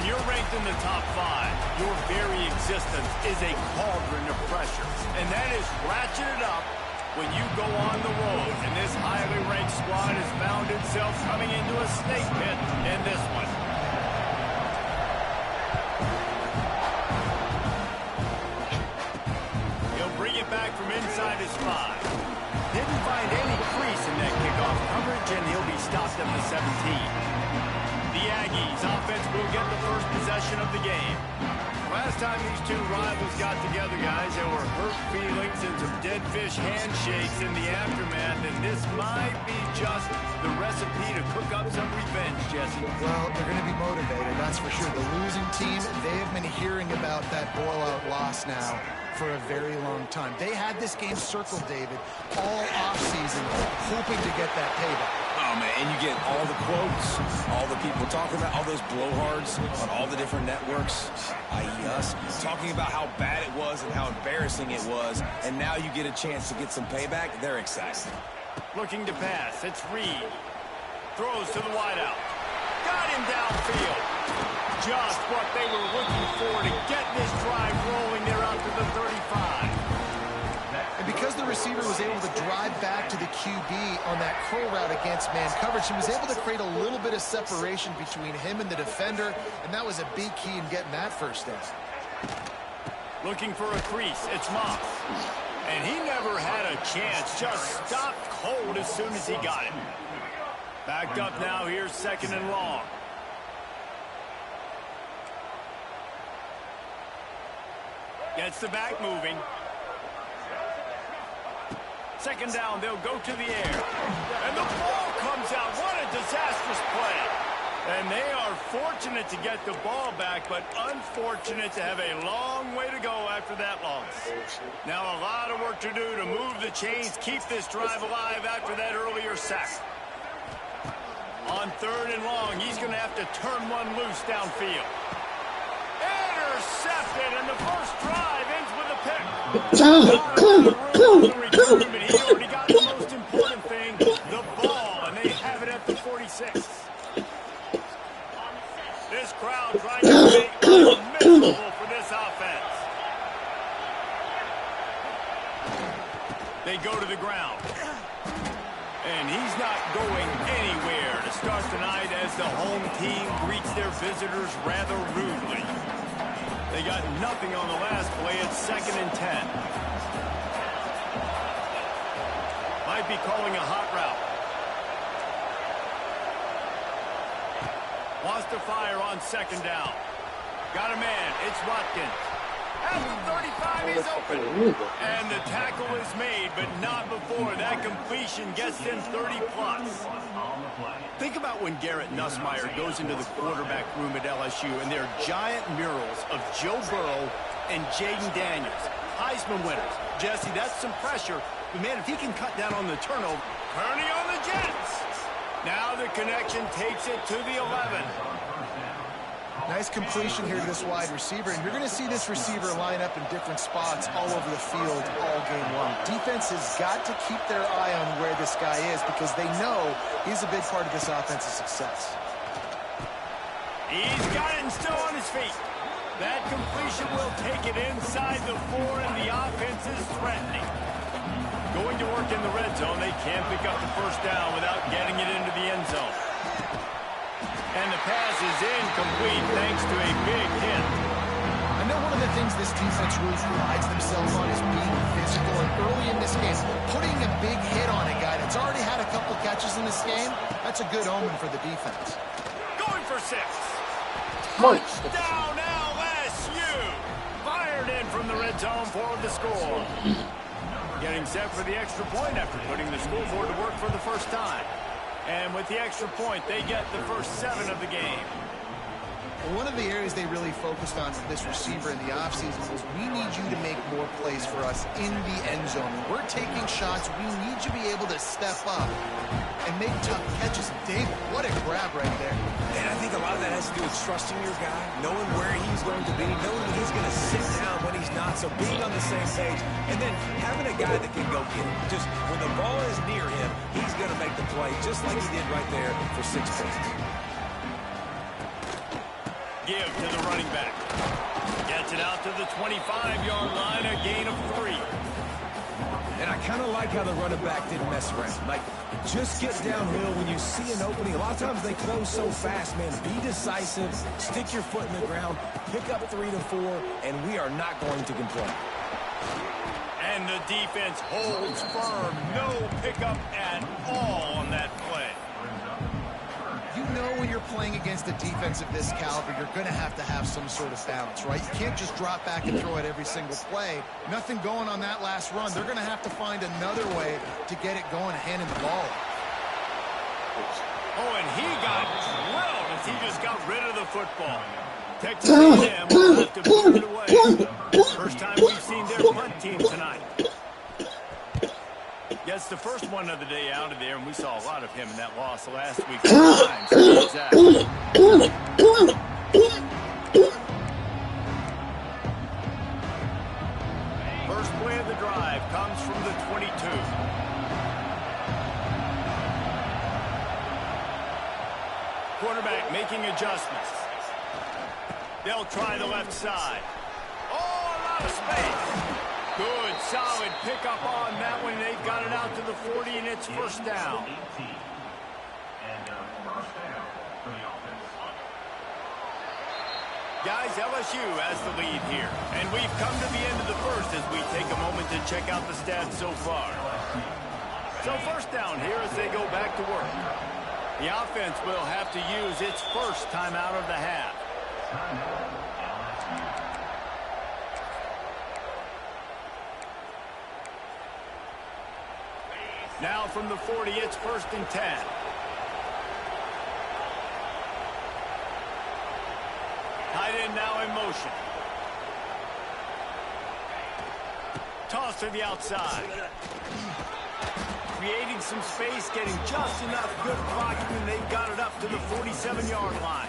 you're ranked in the top 5, your very existence is a cauldron of pressure. And that is ratcheted up when you go on the road. And this highly ranked squad has found itself coming into a snake pit in this one. He'll bring it back from inside his 5. Didn't find any crease in that kickoff coverage, and he'll be stopped at the 17. The Aggies offense will get the first possession of the game. Last time these two rivals got together, guys, there were hurt feelings and some dead fish handshakes in the aftermath, and this might be just the recipe to cook up some revenge, Jesse. Well, they're going to be motivated, that's for sure. The losing team, they have been hearing about that blowout loss now for a very long time. They had this game circled, David, all offseason, hoping to get that payback. Oh, man, and you get all the quotes, all the people talking about all those blowhards on all the different networks, i.e. us, talking about how bad it was and how embarrassing it was, and now you get a chance to get some payback. They're excited. Looking to pass. It's Reed. Throws to the wideout. Got him downfield. Just what they were looking for to get this drive rolling there out to the 35. And because the receiver was able to drive back to the QB on that curl route against man coverage, he was able to create a little bit of separation between him and the defender, and that was a big key in getting that first down. Looking for a crease. It's Moss. And he never had a chance. Just stopped cold as soon as he got it. Backed up now. Here's 2nd and long. Gets the back moving. 2nd down, they'll go to the air. And the ball comes out. What a disastrous play. And they are fortunate to get the ball back, but unfortunate to have a long way to go after that loss. Now a lot of work to do to move the chains, keep this drive alive after that earlier sack. On 3rd and long, he's going to have to turn one loose downfield. Intercepted, and the first drive ends with a pick. But he already got the most important thing, the ball, and they have it at the 46. This crowd trying to make it miserable for this offense. They go to the ground. And he's not going anywhere to start tonight as the home team greets their visitors rather rudely. They got nothing on the last play. It's 2nd and 10. Might be calling a hot route. Wants to fire on 2nd down. Got a man. It's Watkins. At the 35, he's open. And the tackle is made, but not before that completion gets them 30-plus. Think about when Garrett Nussmeier goes into the quarterback room at LSU, and there are giant murals of Joe Burrow and Jaden Daniels, Heisman winners. Jesse, that's some pressure. But, man, if he can cut down on the turnover, turning on the Jets. Now the connection takes it to the 11. Nice completion here to this wide receiver, and you're going to see this receiver line up in different spots all over the field all game long. Defense has got to keep their eye on where this guy is because they know he's a big part of this offense's success. He's got it and still on his feet. That completion will take it inside the 4, and the offense is threatening. Going to work in the red zone, they can't pick up the first down without getting it into the end zone. And the pass is incomplete thanks to a big hit. I know one of the things this defense really prides themselves on is being physical. And early in this game, putting a big hit on a guy that's already had a couple catches in this game, that's a good omen for the defense. Going for 6. Touchdown LSU. Fired in from the red zone for the score. Getting set for the extra point after putting the scoreboard to work for the first time. And with the extra point, they get the first 7 of the game. Well, one of the areas they really focused on for this receiver in the offseason was we need you to make more plays for us in the end zone. When we're taking shots, we need you to be able to step up and make tough catches. David, what a grab right there. And I think a lot of that has to do with trusting your guy, knowing where he's going to be, knowing that he's going to sit down when he's not, so being on the same page, and then having a guy that can go get it. Just when the ball is near him, he's going to make the play just like he did right there for 6 points. give to the running back. Gets it out to the 25-yard line, a gain of 3. And I kind of like how the running back didn't mess around. Like, just get downhill when you see an opening. A lot of times they close so fast, man. Be decisive, stick your foot in the ground, pick up 3 to 4, and we are not going to complain. And the defense holds firm. No pickup at all on that play. You know when you're playing against a defense of this caliber, you're going to have some sort of balance, right? You can't just drop back and throw it every single play. Nothing going on that last run. They're going to have to find another way to get it going, handing the ball. Oh, and he got drilled as he just got rid of the football. Texas A&M will have to put it away. First time we've seen their punt team tonight. Gets the first one of the day out of there, and we saw a lot of him in that loss last week. First play of the drive comes from the 22. Quarterback making adjustments. They'll try the left side. Oh, a lot of space. Good, solid pickup on that one. They've got it out to the 40, and it's first down. Guys, LSU has the lead here. And we've come to the end of the first as we take a moment to check out the stats so far. So first down here as they go back to work. The offense will have to use its first timeout of the half. Now from the 40, it's 1st and 10. Tight end now in motion. Toss to the outside. Creating some space, getting just enough good blocking, and they've got it up to the 47-yard line.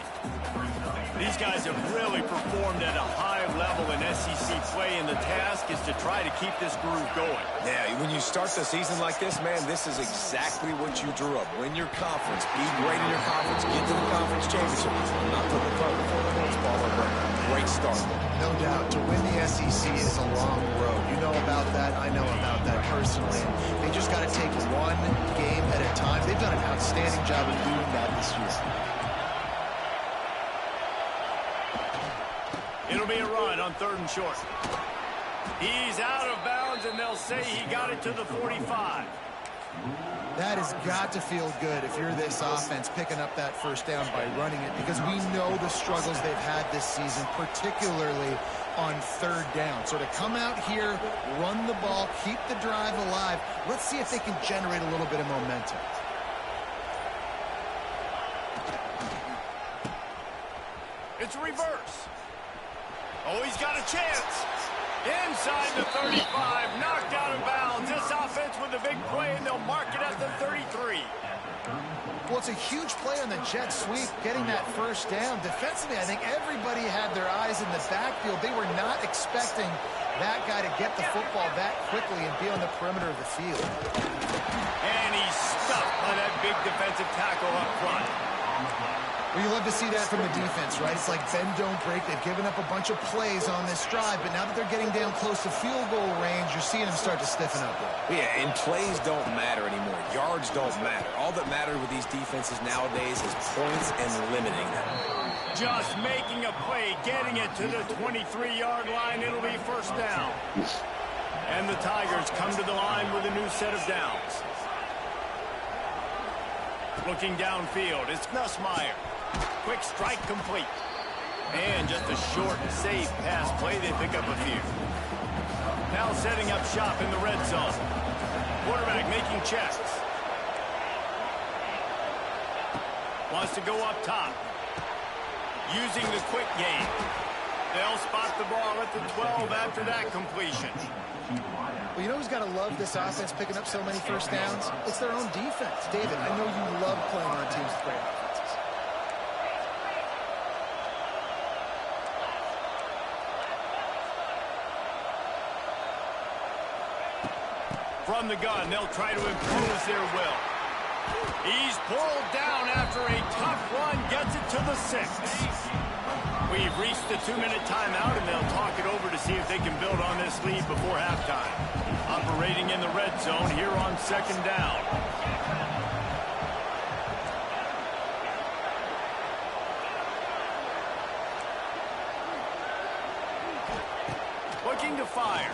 These guys have really performed at a high level in SEC play, and the task is to try to keep this groove going. Yeah, when you start the season like this, man, this is exactly what you drew up. Win your conference, be great in your conference, get to the conference championship. Not put the cart before the horse, ball or break. Great start. No doubt. To win the SEC is a long road. You know about that. I know about that personally. They just got to take one game at a time. They've done an outstanding job of doing that this year. It'll be a run on 3rd and short. He's out of bounds, and they'll say he got it to the 45. That has got to feel good if you're this offense picking up that first down by running it, because we know the struggles they've had this season, particularly on 3rd down. So to come out here, run the ball, keep the drive alive, let's see if they can generate a little bit of momentum. It's a reverse. Oh, he's got a chance. Inside the 35, knocked out of bounds. This offense with a big play, and they'll mark it at the 33. Well, it's a huge play on the jet sweep, getting that first down. Defensively, I think everybody had their eyes in the backfield. They were not expecting that guy to get the football that quickly and be on the perimeter of the field. And he's stuck by that big defensive tackle up front. Well, you love to see that from the defense, right? It's like bend, don't break. They've given up a bunch of plays on this drive, but now that they're getting down close to field goal range, you're seeing them start to stiffen up there. Yeah, and plays don't matter anymore. Yards don't matter. All that matters with these defenses nowadays is points and limiting them. Just making a play, getting it to the 23-yard line. It'll be first down. And the Tigers come to the line with a new set of downs. Looking downfield, it's Nussmeier. Quick strike complete. And just a short and safe pass play. They pick up a few. Now setting up shop in the red zone. Quarterback making checks. Wants to go up top. Using the quick game. They'll spot the ball at the 12 after that completion. Well, you know who's got to love this offense picking up so many first downs? It's their own defense. David, I know you love playing on teams with great offenses. From the gun, they'll try to impose their will. He's pulled down after a tough run, gets it to the 6. We've reached the 2-minute timeout, and they'll talk it over to see if they can build on this lead before halftime. Operating in the red zone here on 2nd down. Looking to fire.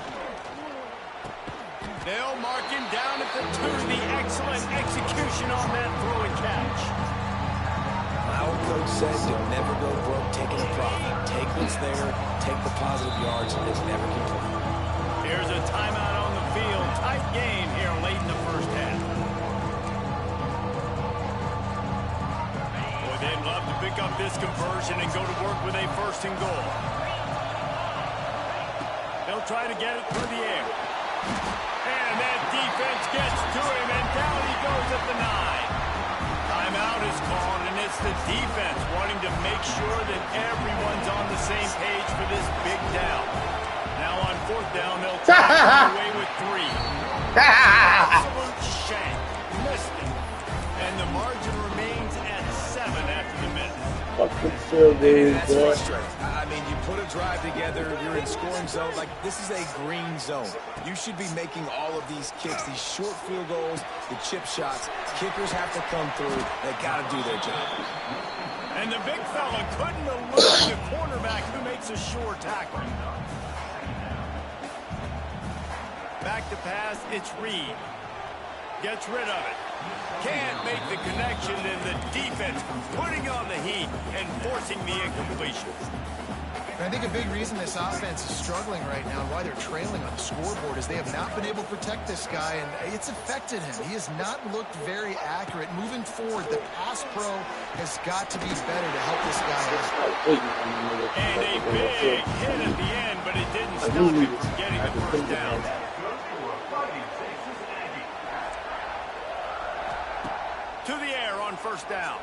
They'll mark him down at the 2. The excellent execution on that throw and catch. My old coach said you'll never go broke taking a profit. Take what's there, take the positive yards, and never complain. Here's a timeout on the field. Tight game here late in the first half. Boy, they'd love to pick up this conversion and go to work with a 1st and goal. They'll try to get it through the air. And that defense gets to him, and down he goes at the 9. Timeout is called, and it's the defense wanting to make sure that everyone's on the same page for this big down. Now on 4th down, they'll try to get away with 3. Absolute shank. Missed it. And the margin remains at 7 after the minute. That's frustrating. I mean, you put a drive together, you're in scoring zone. Like, this is a green zone. You should be making all of these kicks, these short field goals, the chip shots. Kickers have to come through. They got to do their job. And the big fella couldn't elude the cornerback who makes a sure tackle. Back to pass, it's Reed. Gets rid of it. Can't make the connection, and the defense putting on the heat and forcing the incompletion. And I think a big reason this offense is struggling right now and why they're trailing on the scoreboard is they have not been able to protect this guy, and it's affected him. He has not looked very accurate. Moving forward, the pass pro has got to be better to help this guy out. And a big hit at the end, but it didn't stop him from getting the 1st down. To the air on 1st down.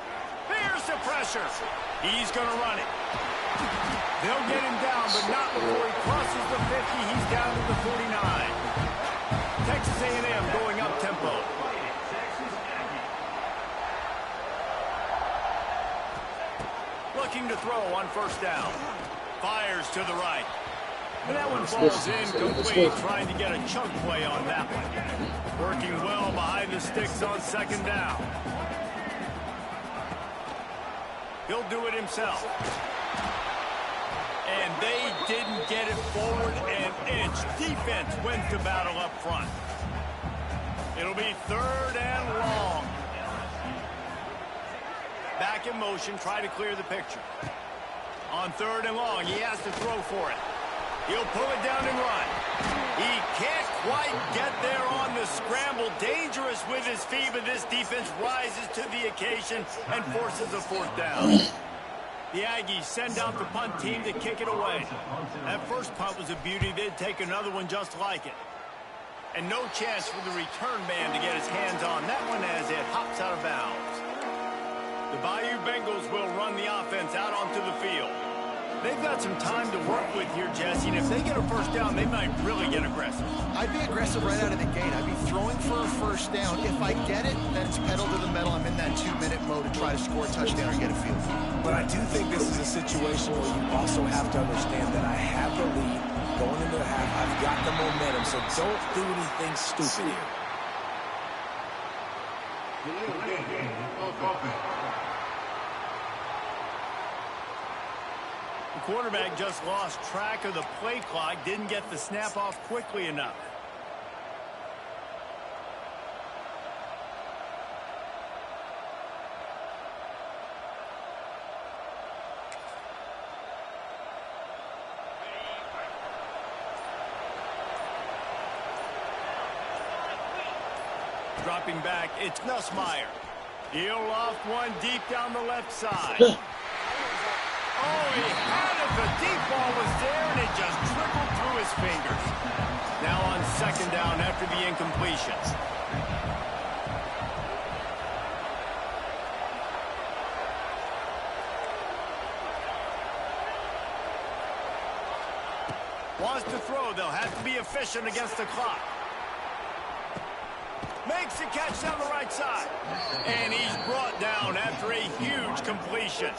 There's the pressure. He's going to run it. They'll get him down, but not before he crosses the 50. He's down to the 49. Texas A&M going up tempo. Looking to throw on 1st down. Fires to the right. And that one falls incomplete, trying to get a chunk play on that one. Working well behind the sticks on 2nd down. He'll do it himself. And they didn't get it forward an inch. Defense wins the battle up front. It'll be 3rd and long. Back in motion, try to clear the picture. On 3rd and long, he has to throw for it. He'll pull it down and run. He can't quite get there on the scramble. Dangerous with his feet, but this defense rises to the occasion and forces a 4th down. The Aggies send out the punt team to kick it away. That first punt was a beauty. They'd take another one just like it. And no chance for the return man to get his hands on that one as it hops out of bounds. The Bayou Bengals will run the offense out onto the field. They've got some time to work with here, Jesse, and if they get a 1st down, they might really get aggressive. I'd be aggressive right out of the gate. I'd be throwing for a 1st down. If I get it, then it's pedal to the metal. I'm in that 2-minute mode to try to score a touchdown or get a field goal. But I do think this is a situation where you also have to understand that I have the lead going into the half. I've got the momentum, so don't do anything stupid here. The quarterback just lost track of the play clock, didn't get the snap off quickly enough. Dropping back, it's Nussmeier. He'll loft one deep down the left side. Oh, he had it. The deep ball was there, and it just trickled through his fingers. Now on 2nd down after the incompletion. Wants to throw. They'll have to be efficient against the clock. Makes the catch down the right side. And he's brought down after a huge completion.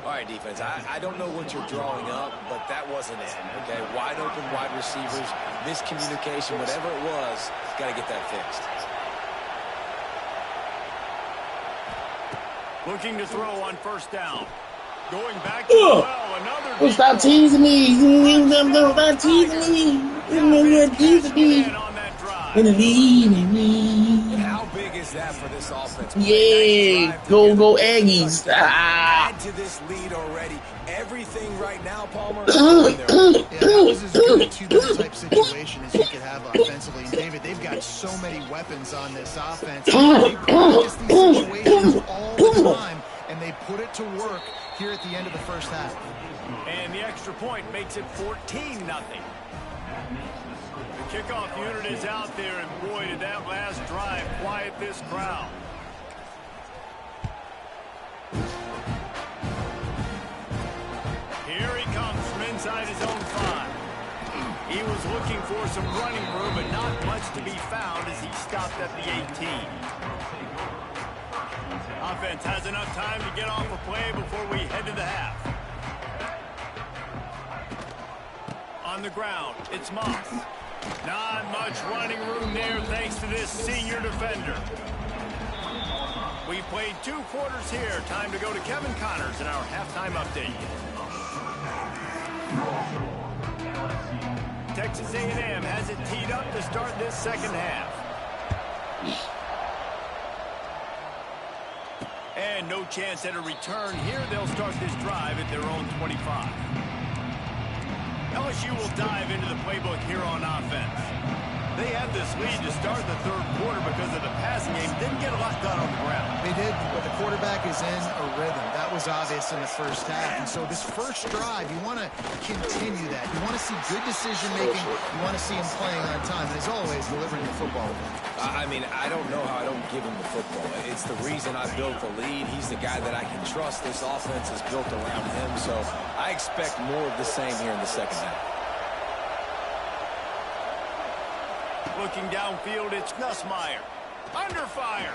All right, defense, I don't know what you're drawing up, but that wasn't it, okay? Wide open wide receivers, miscommunication, whatever it was, got to get that fixed. Looking to throw on first down. Going back to the well, another Stop teasing me. Stop teasing me. How big is that for this offense? Yeah, go Aggies. Add to this lead already. Everything right now, Palmer. Yeah, that was as good a two-point type situation as you could have offensively. And David, they've got so many weapons on this offense. They practice these situations all the time, and they put it to work here at the end of the first half. And the extra point makes it 14-0. The kickoff unit is out there, and boy, did that last drive quiet this crowd. Here he comes from inside his own 5. He was looking for some running room, but not much to be found as he stopped at the 18. Offense has enough time to get off a play before we head to the half. On the ground, it's Moss. Not much running room there thanks to this senior defender. We played 2 quarters here. Time to go to Kevin Connors in our halftime update. Texas A&M has it teed up to start this second half. And no chance at a return here. They'll start this drive at their own 25. LSU will dive into the playbook here on offense. They had this lead to start the third quarter because of the passing game. Didn't get a lot done on the ground. They did, but the quarterback is in a rhythm. That was obvious in the first half. And so this first drive, you want to continue that. You want to see good decision-making. You want to see him playing on time. And as always, delivering the football. I mean, I don't know how I don't give him the football. It's the reason I built the lead. He's the guy that I can trust. This offense is built around him. So I expect more of the same here in the second half. Looking downfield, it's Nussmeier. Under fire.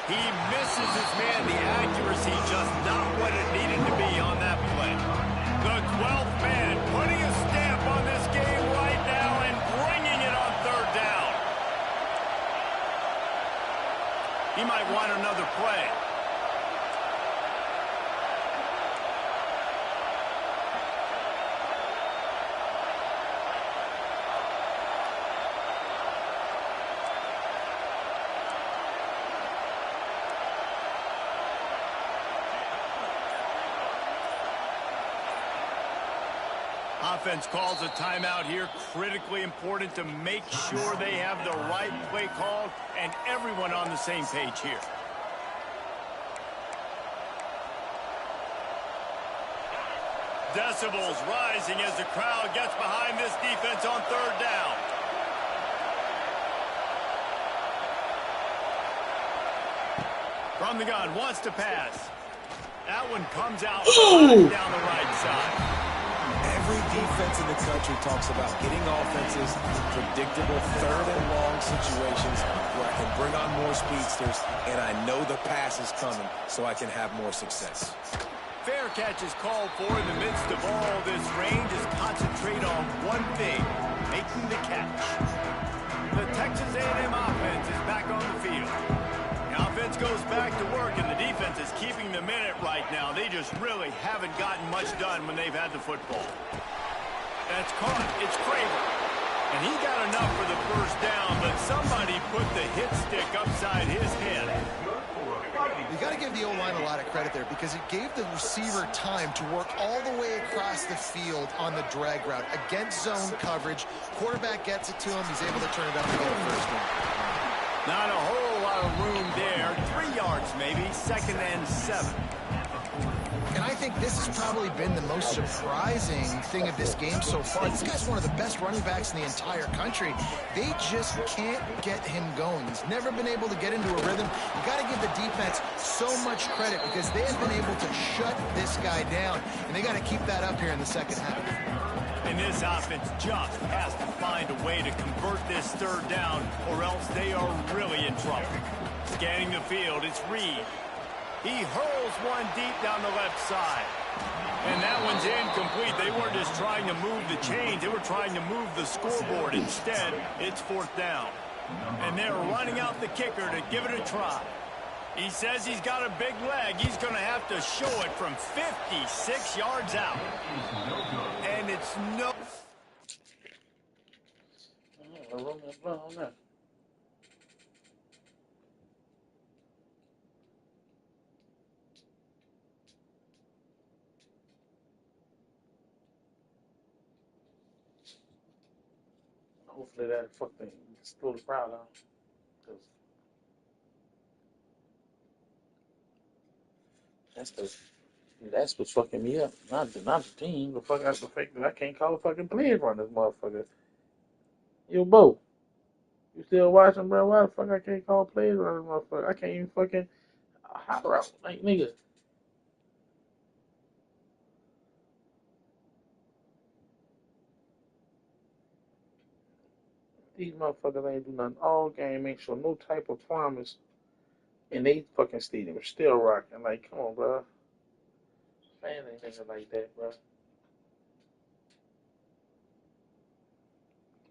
He misses his man. The accuracy just not what it needed to be on that play. The 12th man putting a stamp on this game right now and bringing it on third down. He might want another play. Offense calls a timeout here. Critically important to make sure they have the right play called and everyone on the same page here. Decibels rising as the crowd gets behind this defense on third down. From the gun, wants to pass. That one comes out down the right side. Every defense in the country talks about getting offenses in predictable third and long situations where I can bring on more speedsters and I know the pass is coming so I can have more success. Fair catch is called for in the midst of all this range. Is concentrate on one thing, making the catch. The Texas A&M offense is back on the field. The offense goes back to work and the defense is keeping them in it right now. They just really haven't gotten much done when they've had the football. That's caught. It's Kramer. And he got enough for the first down, but somebody put the hit stick upside his head. You got to give the O-line a lot of credit there because it gave the receiver time to work all the way across the field on the drag route against zone coverage. Quarterback gets it to him. He's able to turn it up and get the first down. Not a whole lot of room there. 3 yards maybe, 2nd and 7. And I think this has probably been the most surprising thing of this game so far. This guy's one of the best running backs in the entire country. They just can't get him going. He's never been able to get into a rhythm. You got to give the defense so much credit because they have been able to shut this guy down. And they got to keep that up here in the second half. And this offense just has to find a way to convert this third down, or else they are really in trouble. Scanning the field, it's Reed. He hurls one deep down the left side. And that one's incomplete. They weren't just trying to move the chains. They were trying to move the scoreboard. Instead, it's fourth down. And they're running out the kicker to give it a try. He says he's got a big leg. He's going to have to show it from 56 yards out. And it's no... Hopefully that fucking slow the crowd down. That's what's fucking me up. Not the team. The fact that I can't call a fucking plays run this motherfucker. Yo, Bo, you still watching, bro? Why the fuck I can't call plays run this motherfucker? I can't even fucking holler out like nigga. These motherfuckers ain't do nothing all game, ain't show no type of promise, and they fucking stadium still rocking. Like, come on, bro. Fans ain't thinking like that, bro.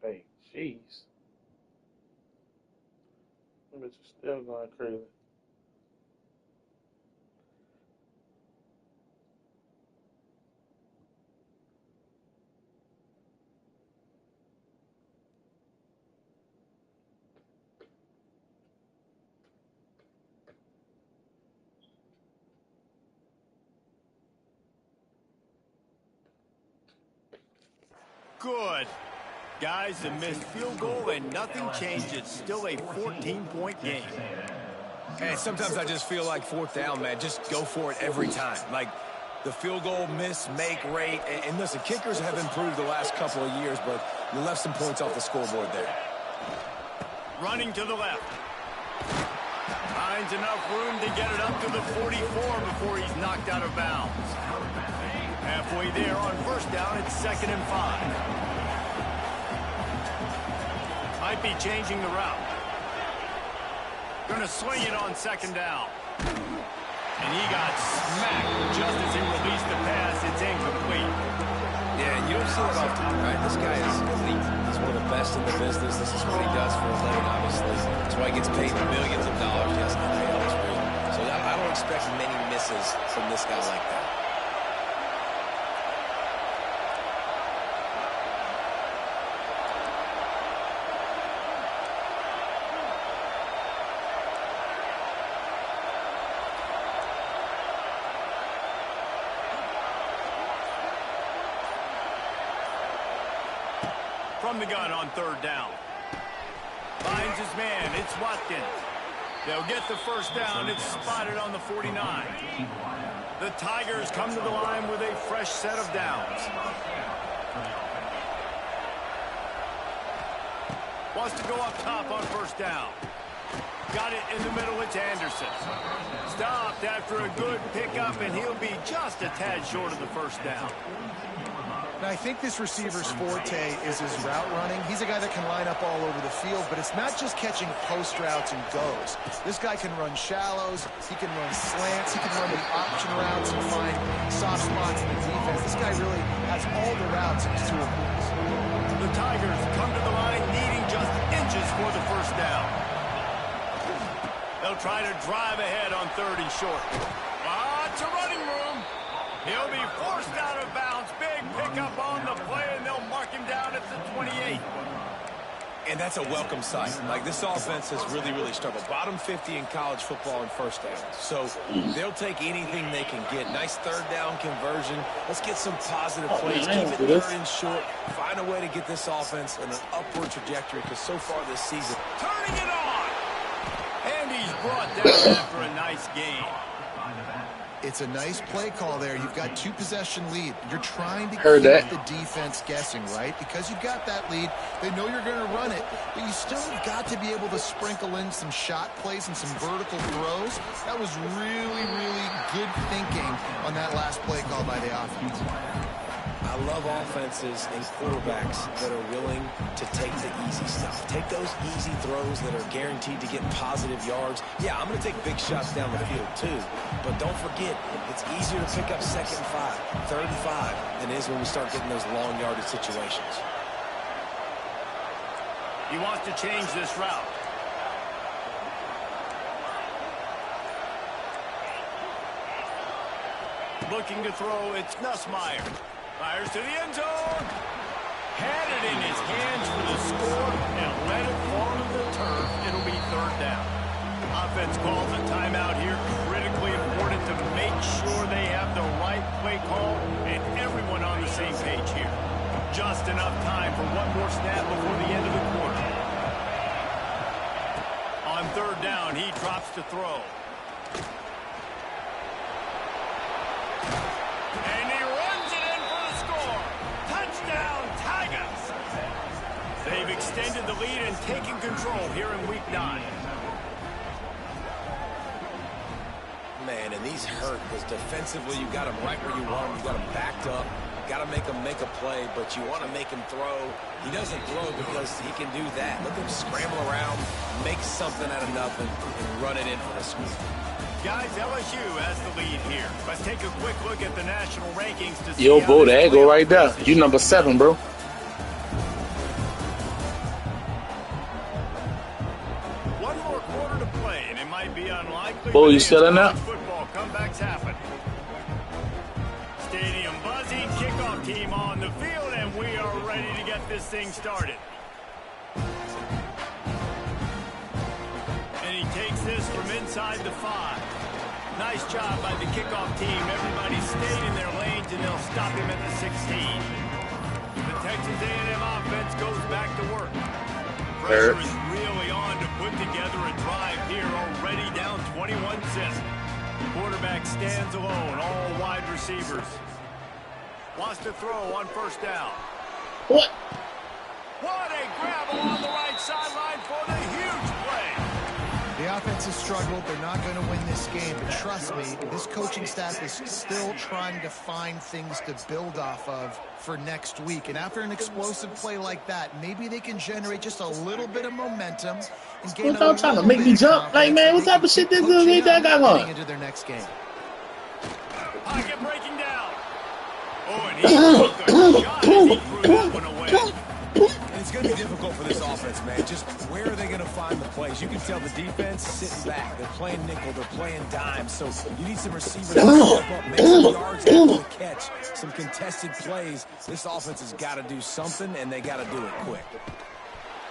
Hey, jeez. Them bitches still going crazy. Good. Guys, a missed field goal and nothing changed. It's still a 14-point game. And sometimes I just feel like fourth down, man. Just go for it every time. Like the field goal miss, make rate. And listen, kickers have improved the last couple of years, but you left some points off the scoreboard there. Running to the left. Finds enough room to get it up to the 44 before he's knocked out of bounds. Halfway there on first down, it's 2nd and 5. Might be changing the route. Gonna swing it on 2nd down. And he got smacked just as he released the pass. It's incomplete. Yeah, and you don't see that often, right? This guy is elite. He's one of the best in the business. This is what he does for a living, obviously. That's why he gets paid millions of dollars. Yes, so I don't expect many misses from this guy like that. From the gun on 3rd down. Finds his man. It's Watkins. They'll get the first down. It's spotted on the 49. The Tigers come to the line with a fresh set of downs. Wants to go up top on first down. Got it in the middle. It's Anderson. Stopped after a good pickup, and he'll be just a tad short of the first down. Now, I think this receiver's forte is his route running. He's a guy that can line up all over the field, but it's not just catching post routes and goes. This guy can run shallows, he can run slants, he can run the option routes and find soft spots in the defense. This guy really has all the routes in his toolbox. The Tigers come to the line needing just inches for the first down. They'll try to drive ahead on 3rd and short. Lots of running room. He'll be forced out of bounds. Big pickup on the play, and they'll mark him down at the 28. And that's a welcome sight. Like, this offense has really, really struggled. Bottom 50 in college football in first downs. So they'll take anything they can get. Nice 3rd down conversion. Let's get some positive plays. Keep it 3rd and short. Find a way to get this offense in an upward trajectory, because so far this season. Turning it on. And he's brought down after a nice gain. It's a nice play call there. You've got 2-possession lead. You're trying to Heard keep that. the defense guessing, right? Because you've got that lead. They know you're going to run it, but you still have got to be able to sprinkle in some shot plays and some vertical throws. That was really, really good thinking on that last play call by the offense. I love offenses and quarterbacks that are willing to take the easy stuff. Take those easy throws that are guaranteed to get positive yards. Yeah, I'm going to take big shots down the field too, but don't forget, it's easier to pick up 2nd and 5, 3rd and 5 than it is when we start getting those long yardage situations. He wants to change this route. Looking to throw, it's Nussmeier. Fires to the end zone. Had it in his hands for the score and let it fall to the turf. It'll be 3rd down. Offense calls a timeout here. Critically important to make sure they have the right play call and everyone on the same page here. Just enough time for one more snap before the end of the quarter. On 3rd down, he drops to throw. And he runs it in for the score. Touchdown, Tigers. They've extended the lead and taken control here in Week 9. Man, and these hurt because defensively you got him right where you want him. You got him backed up. Got to make him make a play, but you want to make him throw. He doesn't throw because he can do that. Look at him scramble around, make something out of nothing, and run it in for the score. Guys, LSU has the lead here. Let's take a quick look at the national rankings to see. Yo, Bo, there you go right there. You number 7, bro. One more quarter to play, and it might be unlikely. Bo, you still in there? Football comebacks happen. Stadium buzzing, kickoff team on the field, and we are ready to get this thing started. And he takes this from inside the 5. Nice job by the kickoff team. Everybody stayed in their lanes, and they'll stop him at the 16. The Texas A&M offense goes back to work. Pressure is really on to put together a drive here, already down 21-0. Quarterback stands alone, all wide receivers. Wants to throw on 1st down. What? What a grab along the right sideline for the huge play. The offense has struggled. They're not going to win this game. But trust me, this coaching staff is still trying to find things to build off of for next week. And after an explosive play like that, maybe they can generate just a little bit of momentum and gain Without trying to make me jump. Like, man, what type of shit this is that got on? Into their next game. Pocket breaking down. Oh, and he took a shot as he threw that one away. And it's going to be difficult for this offense, man. Just where are they going to find the plays? You can tell the defense sitting back. They're playing nickel. They're playing dime. So you need some receivers to step up, make some yards after the catch, some contested plays. This offense has got to do something, and they got to do it quick.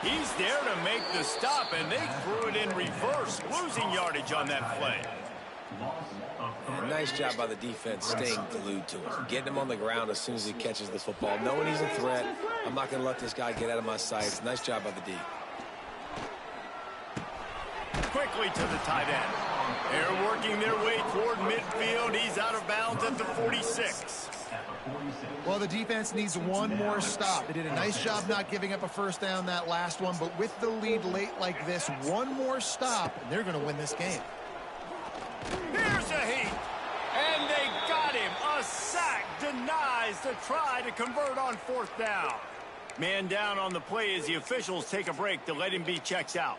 He's there to make the stop, and they threw it in reverse, losing yardage on that play. And nice job by the defense staying glued to him, getting him on the ground as soon as he catches the football, knowing he's a threat. I'm not going to let this guy get out of my sights. Nice job by the D. Quickly to the tight end. They're working their way toward midfield. He's out of bounds at the 46. Well, the defense needs one more stop. They did a nice job not giving up a 1st down that last one, but with the lead late like this, one more stop, and they're going to win this game. Here's a heat. And they got him. A sack denies the try to convert on 4th down. Man down on the play as the officials take a break to let him be checked out.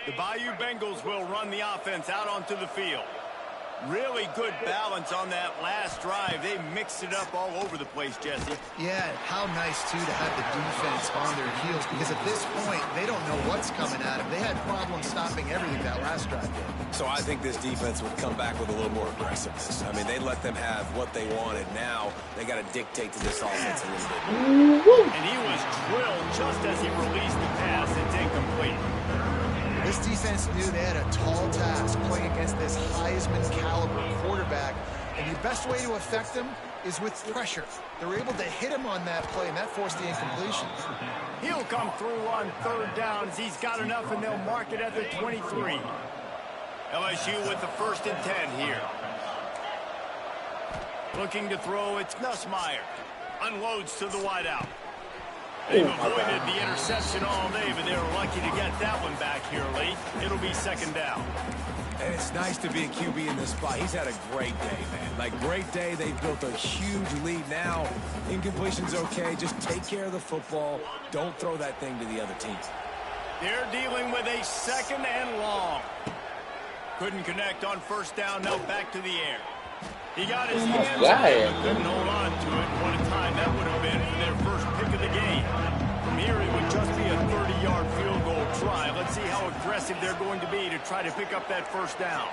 The Bayou Bengals will run the offense out onto the field. Really good balance on that last drive. They mixed it up all over the place, Jesse. Yeah, how nice, too, to have the defense on their heels, because at this point, they don't know what's coming at them. They had problems stopping everything that last drive did. So I think this defense would come back with a little more aggressiveness. I mean, they let them have what they wanted. Now they got to dictate to this offense a little bit more. And he was drilled just as he released the pass. It's incomplete. This defense knew they had a tall task playing against this Heisman-caliber quarterback, and the best way to affect him is with pressure. They were able to hit him on that play, and that forced the incompletion. He'll come through on 3rd down as he's got enough, and they'll mark it at the 23. LSU with the 1st and 10 here. Looking to throw, it's Nussmeier. Unloads to the wideout. They've avoided the interception all day, but they were lucky to get that one back here late. It'll be second down. And it's nice to be a QB in this spot. He's had a great day, man. Like, great day. They've built a huge lead now. Incompletion's okay. Just take care of the football. Don't throw that thing to the other team. They're dealing with a second and long. Couldn't connect on first down. Now back to the air. He got his hands on it, but couldn't hold on to it. What a time that would have been for their first pick of the game. From here, it would just be a 30-yard field goal try. Let's see how aggressive they're going to be to try to pick up that first down.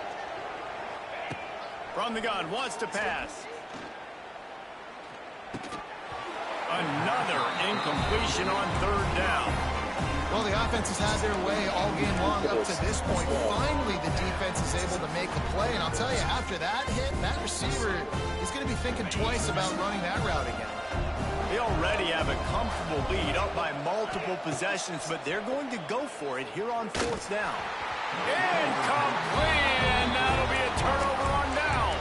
From the gun, wants to pass. Another incompletion on third down. Well, the offense has had their way all game long up to this point. Finally, the defense is able to make a play. And I'll tell you, after that hit, that receiver is going to be thinking twice about running that route again. They already have a comfortable lead up by multiple possessions, but they're going to go for it here on fourth down. Incomplete, and that'll be a turnover on down.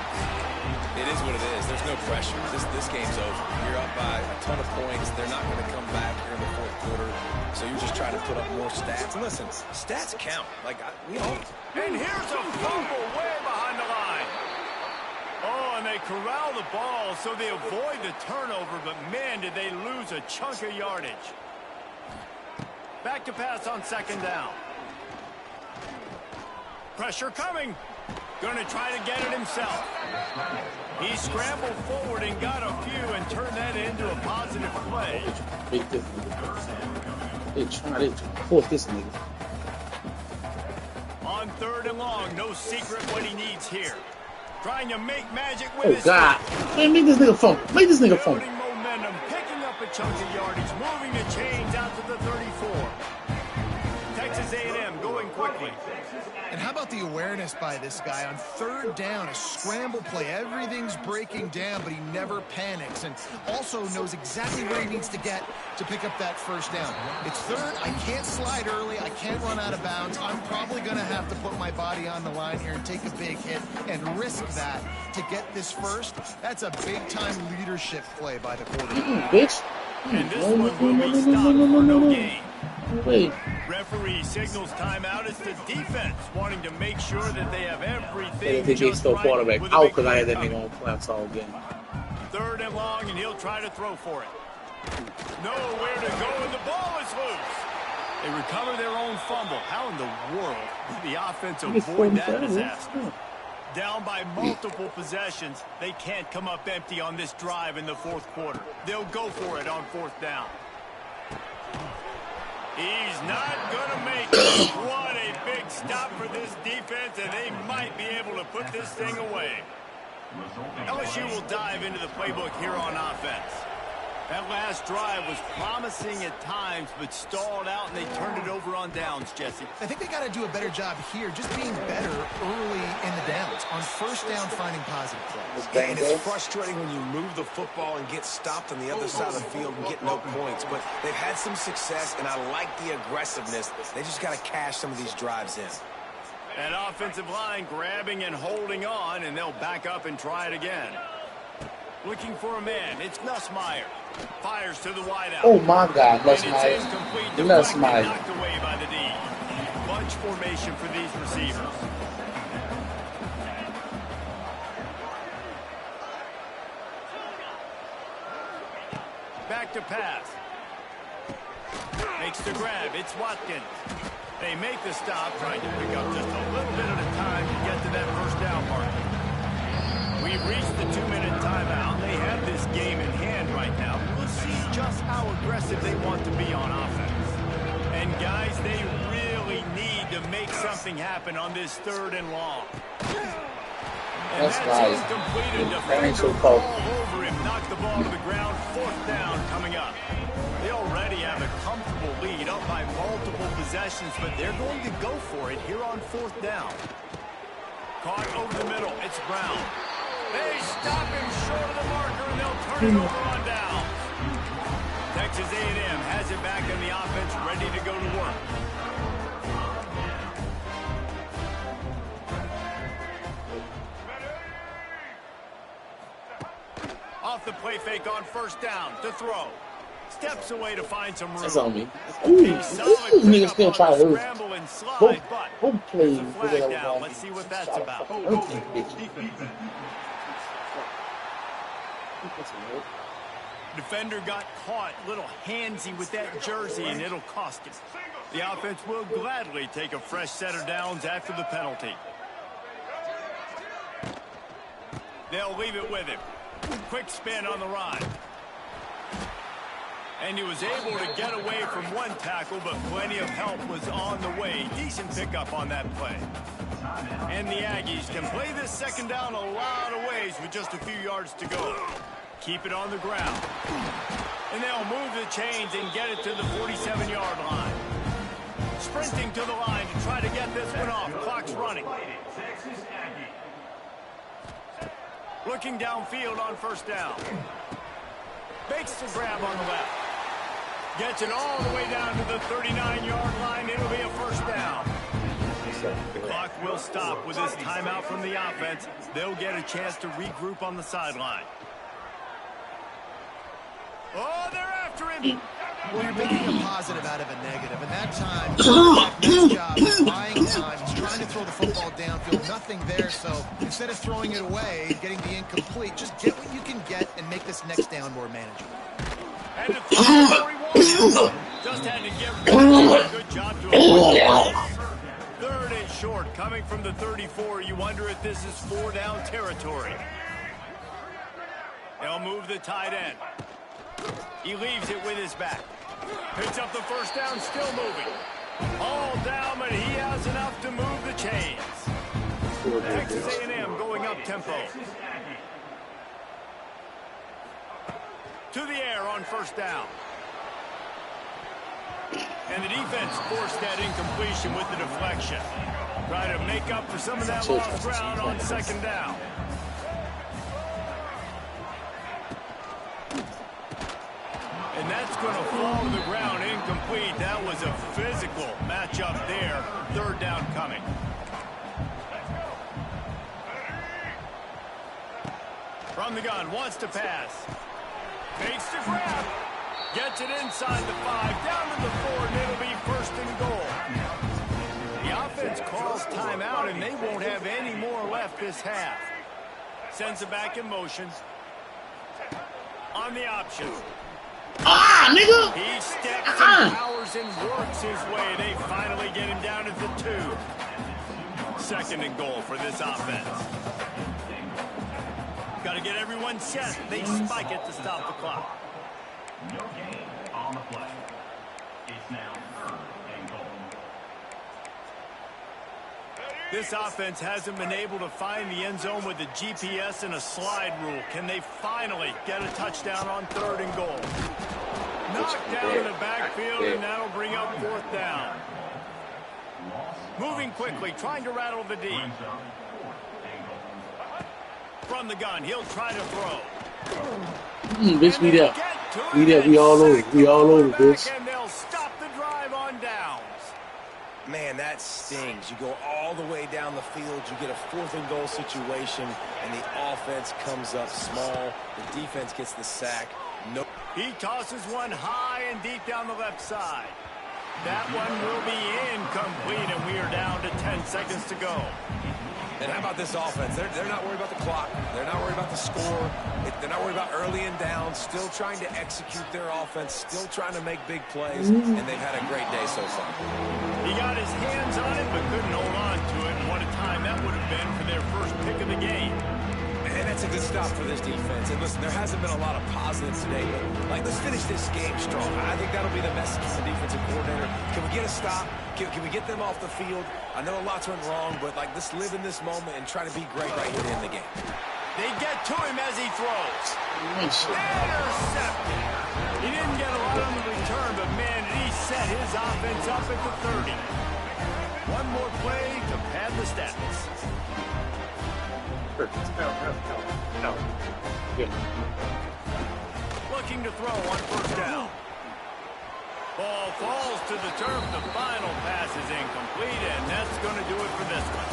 It is what it is. There's no pressure. This game's over. You're up by a ton of points. They're not going to come back here in the fourth quarter. So you're just trying to put up more stats. And listen, stats count. We all. And here's a fumble way behind the line. Oh, and they corral the ball, so they avoid the turnover. But, man, did they lose a chunk of yardage. Back to pass on second down. Pressure coming. Going to try to get it himself. He scrambled forward and got a few and turned that into a positive play. They trying to force this nigga. On third and long, no secret what he needs here. Trying to make magic with his God. Man, make this nigga phone. Make this nigga phone. building momentum, picking up a chunk of yardage, moving the chains out to the 34. Texas A&M going quickly. And how about the awareness by this guy on third down, a scramble play. Everything's breaking down, but he never panics and also knows exactly where he needs to get to pick up that first down. It's third. I can't slide early. I can't run out of bounds. I'm probably going to have to put my body on the line here and take a big hit and risk that to get this first. That's a big-time leadership play by the quarterback. Bitch. And this one will be stopped for no gain. Wait. Referee signals timeout. It's the defense wanting to make sure that they have everything I think they just still right quarterback with a out big because I had that play nigga on claps all game. third and long, and he'll try to throw for it. Nowhere to go, and the ball is loose. They recover their own fumble. How in the world did the offense avoid that disaster? Down by multiple possessions, they can't come up empty on this drive in the fourth quarter. They'll go for it on fourth down. He's not going to make it. What a big stop for this defense, and they might be able to put this thing away. LSU will dive into the playbook here on offense. That last drive was promising at times, but stalled out, and they turned it over on downs, Jesse. I think they got to do a better job here, just being better early in the downs. On first down, finding positive plays. And it's frustrating when you move the football and get stopped on the other side of the field and get no points. But they've had some success, and I like the aggressiveness. They just got to cash some of these drives in. That offensive line grabbing and holding on, and they'll back up and try it again. Looking for a man. It's Nussmeier. Fires to the wideout. Oh my God, Nussmeier. Nussmeier. Knocked away by the D. Bunch formation for these receivers. Back to pass. Makes the grab. It's Watkins. They make the stop, trying to pick up just a little bit at a time to get to that first down mark. We've reached the 2-minute timeout. They have this game in hand right now. We'll see just how aggressive they want to be on offense. And, guys, they really need to make something happen on this third and long. And that's nice. Completed. That ain't so cold. All over him. Knocked the ball to the ground. Fourth down coming up. They already have a comfortable lead up by multiple possessions, but they're going to go for it here on fourth down. Caught over the middle. It's Brown. They stop him short of the marker, and they'll turn it over on down. Texas A&M has it back in the offense, ready to go to work. Off the play fake on first down to throw. steps away to find some room. That's on me. Ooh, nigga still try to hurt. Scramble and slide, but Both there's plays. a flag down. Let's see what that's about. Defender got caught, little handsy with that jersey, and it'll cost him. The offense will gladly take a fresh set of downs after the penalty. They'll leave it with him. Quick spin on the ride. And he was able to get away from one tackle, but plenty of help was on the way. Decent pickup on that play. And the Aggies can play this second down a lot of ways with just a few yards to go. Keep it on the ground. And they'll move the chains and get it to the 47-yard line. Sprinting to the line to try to get this one off. Clock's running. Looking downfield on first down. Makes the grab on the left. Gets it all the way down to the 39-yard line. It'll be a first down. The clock will stop with this timeout from the offense. They'll get a chance to regroup on the sideline. Oh, they're after him. Well, you're making a positive out of a negative, and that time, nice job buying time. He's trying to throw the football downfield, nothing there, so instead of throwing it away, getting the incomplete, just get what you can get and make this next down more manageable. And it's just had to get a good job to avoid. Third and short, coming from the 34. You wonder if this is 4-down territory. They'll move the tight end. He leaves it with his back. Picks up the first down, still moving. All down, but he has enough to move the chains. Texas A&M going up tempo. To the air on first down. And the defense forced that incompletion with the deflection. Try to make up for some of that lost ground on second down. And that's going to fall to the ground incomplete. That was a physical matchup there. Third down coming. From the gun, wants to pass. Fakes the grab. Gets it inside the 5, down to the 4, and it'll be first and goal. The offense calls timeout, and they won't have any more left this half. Sends it back in motion. On the option. Nigga! He steps and powers and works his way. They finally get him down to the 2. Second and goal for this offense. Got to get everyone set. They spike it to stop the clock. No gain on the play. It's now third and goal. This offense hasn't been able to find the end zone with the GPS and a slide rule. Can they finally get a touchdown on third and goal? Knocked down in the backfield, and that'll bring up fourth down. Moving quickly, trying to rattle the D. From the gun, he'll try to throw. Bitch, we there. We all over. We all over, bitch. And they'll stop the drive on downs. Man, that stings. You go all the way down the field, you get a fourth and goal situation, and the offense comes up small. The defense gets the sack. No. He tosses one high and deep down the left side. That one will be incomplete, and we are down to 10 seconds to go. And how about this offense? They're not worried about the clock. They're not worried about the score. They're not worried about early and down. Still trying to execute their offense. Still trying to make big plays. And they've had a great day so far. He got his hands on it, but couldn't hold on to it. And what a time that would have been for their first pick of the game. And that's a good stop for this defense. And listen, there hasn't been a lot of positives today, but let's finish this game strong. I think that'll be the message from the defensive coordinator. Can we get a stop? Can we get them off the field? I know lots went wrong, but let's live in this moment and try to be great right here in the game. They get to him as he throws. Intercepted. He didn't get a lot on the return, but man, did he set his offense up at the 30. One more play to pad the stats. No. Good. Looking to throw on first down. Ball falls to the turf. The final pass is incomplete, and that's going to do it for this one.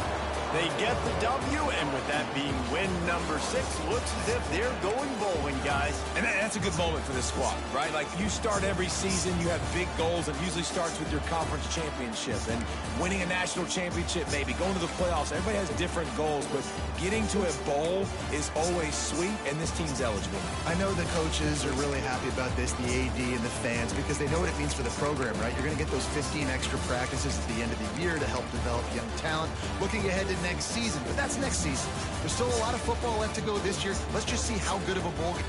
They get the W, and with that being win number 6, looks as if they're going bowling, guys. And that's a good moment for this squad, right? Like, you start every season, you have big goals, and usually starts with your conference championship and winning a national championship, maybe going to the playoffs. Everybody has different goals, but getting to a bowl is always sweet, and this team's eligible. I know the coaches are really happy about this, the AD and the fans, because they know what it means for the program, right? You're going to get those 15 extra practices at the end of the year to help develop young talent. Looking ahead to next season, but that's next season. There's still a lot of football left to go this year. Let's just see how good of a bowl game.